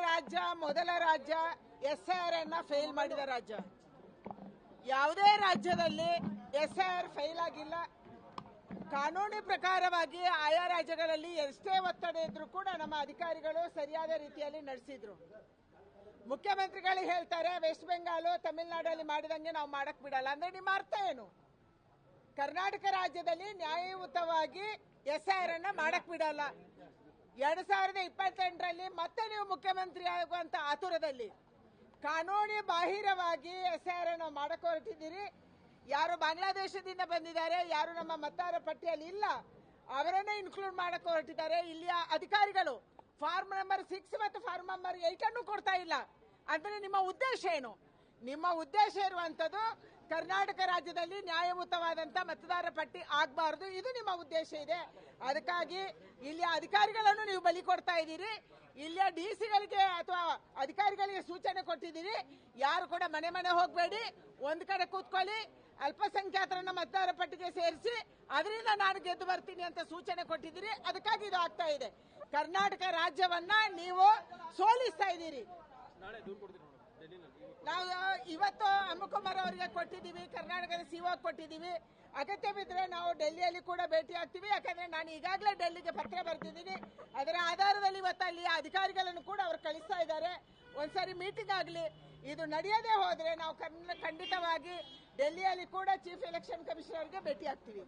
ರಾಜ್ಯ ಮೊದಲ ರಾಜ್ಯ SIR ಅನ್ನ ಫೇಲ್ ಮಾಡಿದ ರಾಜ್ಯ. ಯಾವುದೇ ರಾಜ್ಯದಲ್ಲಿ SIR ಫೇಲ್ ಆಗಿಲ್ಲ. ಕಾನೂನು ಪ್ರಕಾರವಾಗಿ ಆಯಾ ರಾಜ್ಯಗಳಲ್ಲಿ ಎಷ್ಟೇ ಒತ್ತಡ ಇದ್ರೂ ಕೂಡ ನಮ್ಮ ಅಧಿಕಾರಿಗಳು ಸರಿಯಾದ ರೀತಿಯಲ್ಲಿ ನಡೆಸಿದ್ರು. ಮುಖ್ಯಮಂತ್ರಿಗಳು ಹೇಳ್ತಾರೆ ವೆಸ್ಟ್ ಬೆಂಗಾಲ್ ತಮಿಳುನಾಡಲ್ಲಿ ಮಾಡಿದಂಗೆ ನಾವು ಮಾಡಕ್ ಬಿಡಲ್ಲ ಅಂದ್ರೆ ನಿಮ್ಮ ಅರ್ಥ ಏನು? ಕರ್ನಾಟಕ ರಾಜ್ಯದಲ್ಲಿ ನ್ಯಾಯಯುತವಾಗಿ SIR ಅನ್ನ ಮಾಡಕ್ ಬಿಡಲ್ಲ. 2028ರಲ್ಲಿ ಮತ್ತೆ ನೀವು ಮುಖ್ಯಮಂತ್ರಿ ಆಗುವಂತ ಆತುರದಲ್ಲಿ ಕಾನೂನು ಬಾಹಿರವಾಗಿ SIR ಅನ್ನ ಮಾಡಕ್ ಹೊರಟಿದ್ದೀರಿ. ಯಾರು ಬಾಂಗ್ಲಾದೇಶದಿಂದ ಬಂದಿದ್ದಾರೆ, ಯಾರು ನಮ್ಮ ಮತದಾರ ಪಟ್ಟಿಯಲ್ಲಿ ಇಲ್ಲ, ಅವರನ್ನೇ ಇನ್ಕ್ಲೂಡ್ ಮಾಡಕ್ ಹೊರಟಿದ್ದಾರೆ. ಇಲ್ಲಿಯ ಅಧಿಕಾರಿಗಳು ಫಾರ್ಮ್ ನಂಬರ್ 6 ಮತ್ತು ಫಾರ್ಮ್ ನಂಬರ್ 8 ಅನ್ನು ಕೊಡ್ತಾ ಇಲ್ಲ. ಅಂದ್ರೆ ನಿಮ್ಮ ಉದ್ದೇಶ ಏನು? ನಿಮ್ಮ ಉದ್ದೇಶ ಇರುವಂತದ್ದು ಕರ್ನಾಟಕ ರಾಜ್ಯದಲ್ಲಿ ನ್ಯಾಯಯುತವಾದಂತ ಮತದಾರ ಪಟ್ಟಿ ಆಗಬಾರದು, ಇದು ನಿಮ್ಮ ಉದ್ದೇಶ ಇದೆ. ಅದಕ್ಕಾಗಿ ಇಲ್ಲಿಯ ಅಧಿಕಾರಿಗಳನ್ನು ನೀವು ಬಲಿ ಕೊಡ್ತಾ ಇದ್ದೀರಿ. ಇಲ್ಲಿಯ DCಗಳಿಗೆ ಅಥವಾ ಅಧಿಕಾರಿಗಳಿಗೆ ಸೂಚನೆ ಕೊಟ್ಟಿದ್ದೀರಿ, ಯಾರು ಕೂಡ ಮನೆ ಮನೆ ಹೋಗಬೇಡಿ, ಒಂದ್ ಕಡೆ ಕೂತ್ಕೊಳ್ಳಿ, ಅಲ್ಪಸಂಖ್ಯಾತರನ್ನ ಮತದಾರ ಪಟ್ಟಿಗೆ ಸೇರಿಸಿ ಅದರಿಂದ ನಾನು ಗೆದ್ದು ಬರ್ತೀನಿ ಅಂತ ಸೂಚನೆ ಕೊಟ್ಟಿದ್ದೀರಿ. ಅದಕ್ಕಾಗಿ ಇದು ಆಗ್ತಾ ಇದೆ. ಕರ್ನಾಟಕ ರಾಜ್ಯವನ್ನ ನೀವು ಸೋಲಿಸ್ತಾ ಇದ್ದೀರಿ. ನಾವು ಇವತ್ತು ಅಮ್ಮಕುಮಾರ್ ಅವರಿಗೆ ಕೊಟ್ಟಿದ್ದೀವಿ, ಕರ್ನಾಟಕದ CO ಕೊಟ್ಟಿದ್ದೀವಿ. ಅಗತ್ಯ ಬಿದ್ದರೆ ನಾವು ಡೆಲ್ಲಿಯಲ್ಲಿ ಕೂಡ ಭೇಟಿ ಆಗ್ತೀವಿ. ಯಾಕಂದ್ರೆ ನಾನು ಈಗಾಗಲೇ ಡೆಲ್ಲಿಗೆ ಪತ್ರ ಬರ್ತಿದ್ದೀನಿ. ಅದರ ಆಧಾರದಲ್ಲಿ ಇವತ್ತು ಅಲ್ಲಿ ಅಧಿಕಾರಿಗಳನ್ನು ಕೂಡ ಅವರು ಕಳಿಸ್ತಾ ಇದ್ದಾರೆ. ಒಂದ್ಸರಿ ಮೀಟಿಂಗ್ ಆಗಲಿ. ಇದು ನಡೆಯದೇ ಹೋದ್ರೆ ನಾವು ಖಂಡಿತವಾಗಿ ಡೆಲ್ಲಿಯಲ್ಲಿ ಕೂಡ ಚೀಫ್ ಎಲೆಕ್ಷನ್ ಕಮಿಷನರ್ಗೆ ಭೇಟಿ ಆಗ್ತೀವಿ.